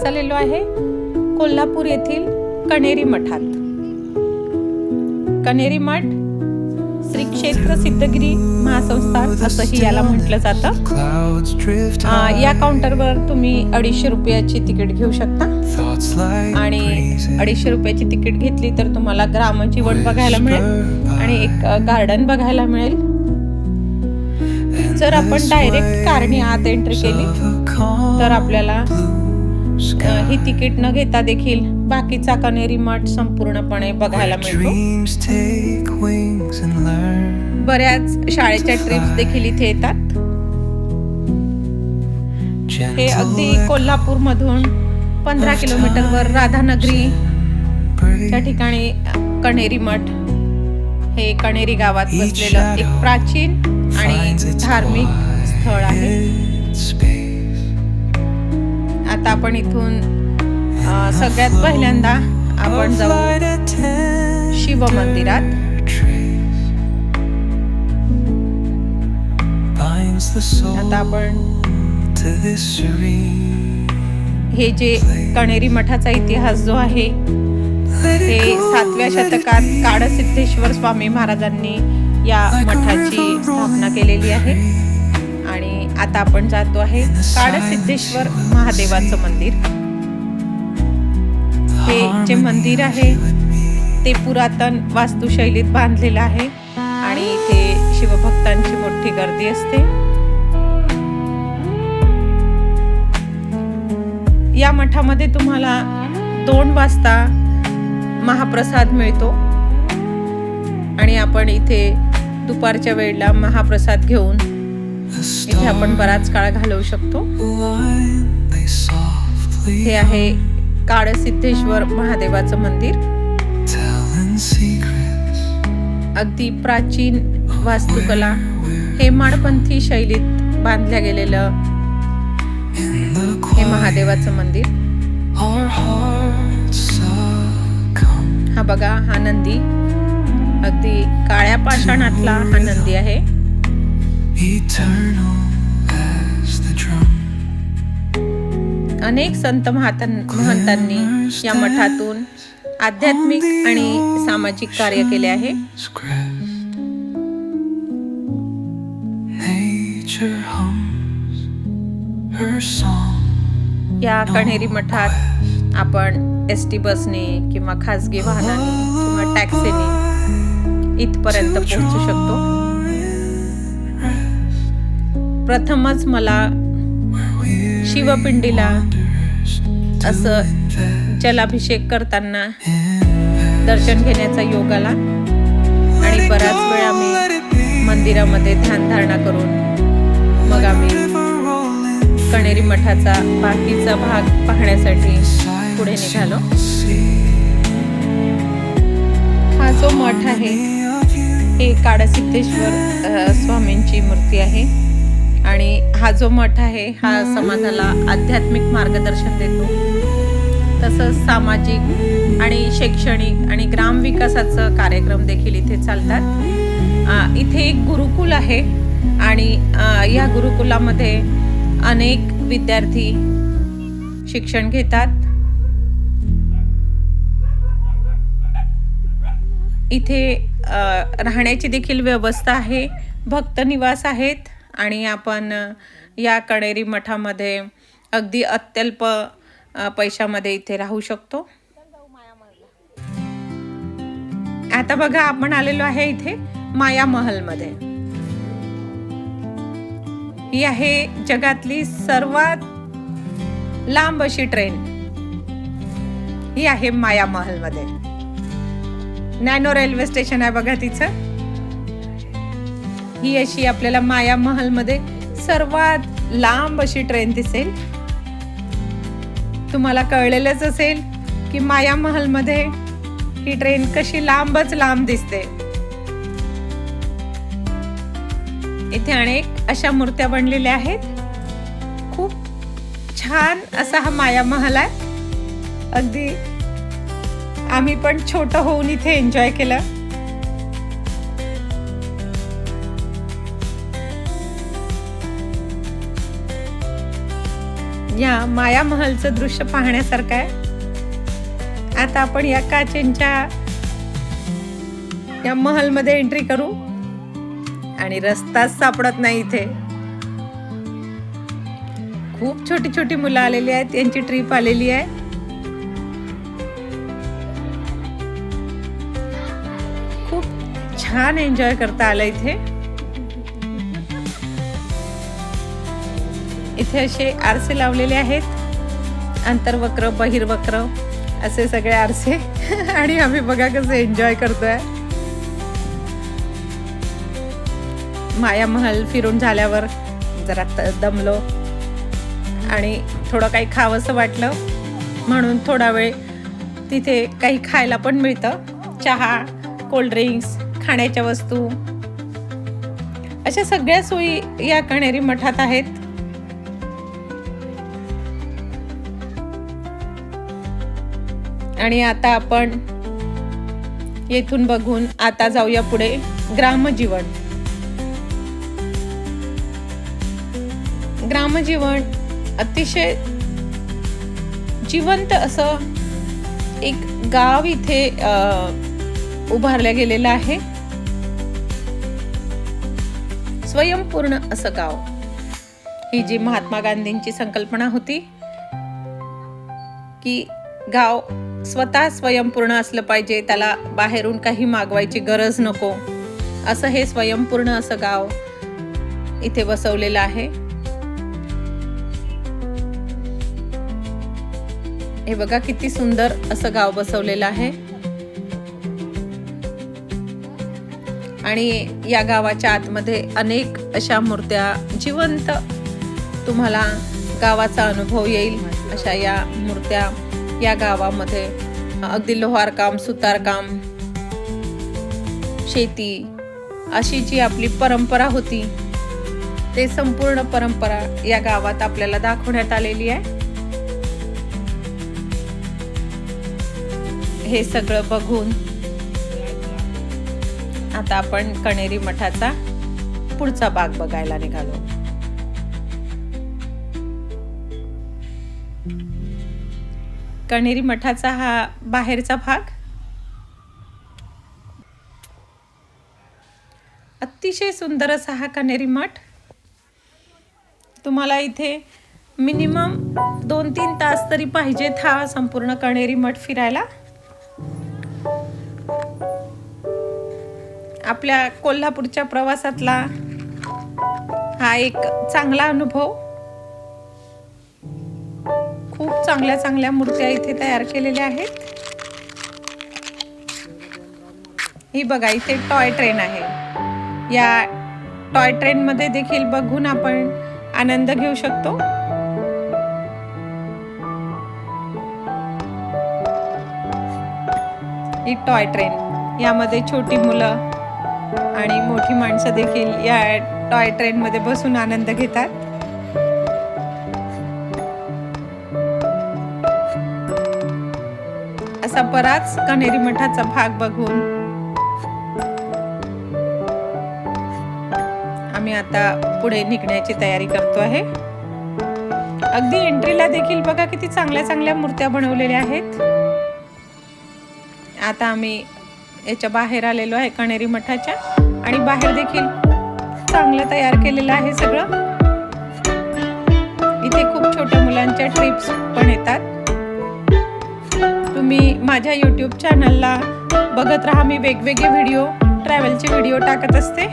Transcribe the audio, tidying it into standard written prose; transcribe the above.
आज आलेलो आहे कोल्हापूर येथील कण्हेरी मठात। कण्हेरी मठ श्री क्षेत्र सिद्धगिरी महासंस्थान असंही याला म्हटलं जातं। या काउंटरवर तुम्ही 250 रुपयाची तिकीट घेऊ शकता आणि 250 रुपयाची तिकीट घेतली तर तुम्हाला ग्रामजीवन बघायला मिळेल आणि एक गार्डन बघायला मिळेल। जर आपण डायरेक्ट कारने आत एंट्री केली तर आपल्याला ही तिकीट न घेता देखील बाकीचा कण्हेरी मठ संपूर्णपणे बघायला मिळतो। बऱ्याच शाळेच्या ट्रिप्स देखील इथे येतात। हे अगदी कोल्हापूर मधून 15 किलोमीटरवर राधानगरी त्या ठिकाणी कण्हेरी मठ हे कण्हेरी गावात बसलेलं एक प्राचीन आणि धार्मिक स्थळ आहे। आता आपण इथून सगळ्यात पहिल्यांदा आपण जाऊ शिव मंदिरात। आता आपण हे जे कण्हेरी मठाचा इतिहास जो आहे हे 7व्या शतकात काडसिद्धेश्वर स्वामी महाराजांनी या मठाची स्थापना केलेली आहे आणि आता आपण जातो आहे काडसिद्धेश्वर महादेवाचं मंदिर। हे जे मंदिर आहे ते पुरातन वास्तुशैलीत बांधलेलं आहे आणि इथे शिवभक्तांची मोठी गर्दी असते। या मठामध्ये तुम्हाला 2 वाजता महाप्रसाद मिळतो आणि आपण इथे दुपारच्या वेळेला महाप्रसाद घेऊन इथे आपण बराच काळ घालवू शकतो। हे आहे काडसिद्धेश्वर महादेवाचं मंदिर। अगदी प्राचीन वास्तुकला, हेमाडपंथी शैलीत बांधल्या गेलेलं हे महादेवाचं मंदिर। हा बघा, हा नंदी अगदी काळ्या पाषाणातला हा नंदी आहे। अनेक संत महंतांनी या मठातून आध्यात्मिक आणि सामाजिक कार्य केले आहे। या कण्हेरी मठात आपण एसटी बसने किंवा खासगी वाहनाने किंवा टॅक्सीने इथपर्यंत पोहोचू शकतो। प्रथमच मला शिवपिंडीला असं जलाभिषेक करताना दर्शन घेण्याचा योग आला आणि बराच वेळ आम्ही मंदिरामध्ये ध्यानधारणा करून मग आम्ही कण्हेरी मठाचा बाकीचा भाग पाहण्यासाठी पुढे निघालो। हा जो मठ आहे हे काडसिद्धेश्वर स्वामींची मूर्ती आहे आणि हा जो मठ आहे हा समाजाला आध्यात्मिक मार्गदर्शन देतो, तसंच सामाजिक आणि शैक्षणिक आणि ग्राम विकासाचं कार्यक्रम देखील इथे चालतात। इथे एक गुरुकुल आहे आणि या गुरुकुलामध्ये अनेक विद्यार्थी शिक्षण घेतात। इथे राहण्याची देखील व्यवस्था आहे, भक्त निवास आहेत आणि आपण या कण्हेरी मठामध्ये अगदी अत्यल्प पैशामध्ये इथे राहू शकतो। आता बघा, आपण आलेलो आहे इथे माया महल मध्ये। ही आहे जगातली सर्वात लांब अशी ट्रेन, ही आहे माया महल मध्ये। नॅनो रेल्वे स्टेशन आहे बघा तिचं। ही अशी आपल्याला माया महल मध्ये सर्वात लांब अशी ट्रेन दिसेल। तुम्हाला कळलेलंच असेल की माया महल मध्ये ही ट्रेन कशी लांबच लांब दिसते। इथे अनेक अशा मूर्त्या बनलेल्या आहेत। खूप छान असा हा माया महल आहे। अगदी आम्ही पण छोटं होऊन इथे एन्जॉय केलं। या माया महलचं दृश्य पाहण्यासारखं आहे. आता आपण या काचेंच्या या महलमध्ये एंट्री करू आणि रस्ताच सापडत नाही इथे. खूप छोटी छोटी मुलं आलेली आहेत, यांची ट्रिप आलेली आहे. खूप छान एन्जॉय करता आलं इथे. इथे असे आरसे लावलेले आहेत, अंतर्वक्र बहिर्वक्र असे सगळे आरसे. आणि आम्ही बघा कसं एन्जॉय करतोय. माया महल फिरून झाल्यावर जरा दमलो आणि थोडं काही खावंसं वाटलं म्हणून थोडा वेळ तिथे काही खायला पण मिळतं. चहा, कोल्ड्रिंक्स, खाण्याच्या वस्तू अशा सगळ्या सोयी या कण्हेरी मठात आहेत. आणि आता आपण येथून बघून आता जाऊया पुढे ग्रामजीवन. ग्रामजीवन अतिशय जिवंत असं एक गाव इथे उभारलं गेलेलं आहे. स्वयंपूर्ण असं गाव. ही जी महात्मा गांधींची संकल्पना होती की गाव स्वतः स्वयंपूर्ण असलं पाहिजे, त्याला बाहेरून काही मागवायची गरज नको, असं हे स्वयंपूर्ण असं गाव इथे बसवलेलं आहे. हे बघा किती सुंदर असं गाव बसवलेलं आहे. आणि या गावाच्या आतमध्ये अनेक अशा मूर्त्या जिवंत तुम्हाला गावाचा अनुभव येईल अशा या मूर्त्या या गावामध्ये. अगदी लोहारकाम, सुतारकाम, शेती अशी जी आपली परंपरा होती ते संपूर्ण परंपरा या गावात आपल्याला दाखवण्यात आलेली आहे. हे सगळं बघून आता आपण कण्हेरी मठाचा पुढचा भाग बघायला निघालो. कण्हेरी मठाचा हा बाहेरचा भाग. अतिशय सुंदर असा हा कण्हेरी मठ. तुम्हाला इथे मिनिमम 2-3 तास तरी पाहिजेत हा संपूर्ण कण्हेरी मठ फिरायला. आपल्या कोल्हापूरच्या प्रवासातला हा एक चांगला अनुभव. खूप चांगल्या चांगल्या मूर्त्या इथे तयार केलेल्या आहेत. ही बघा इथे टॉय ट्रेन आहे. या टॉय ट्रेन मध्ये देखील बघून आपण आनंद घेऊ शकतो. ही टॉय ट्रेन, यामध्ये छोटी मुलं आणि मोठी माणसं देखील या टॉय ट्रेन मध्ये बसून आनंद घेतात. असा बराच कण्हेरी मठाचा भाग बघून आम्ही आता पुढे निघण्याची तयारी करतो आहे. अगदी एंट्रीला देखील बघा किती चांगल्या चांगल्या मूर्त्या बनवलेल्या आहेत. आता आम्ही याच्या बाहेर आलेलो आहे कण्हेरी मठाच्या, आणि बाहेर देखील चांगलं तयार केलेलं आहे सगळं. इथे खूप छोट्या मुलांच्या ट्रिप्स पण येतात. तुम्ही माझ्या YouTube चॅनलला बघत राहा. मी वेगवेगळे व्हिडिओ, ट्रॅव्हलचे व्हिडिओ टाकत असते.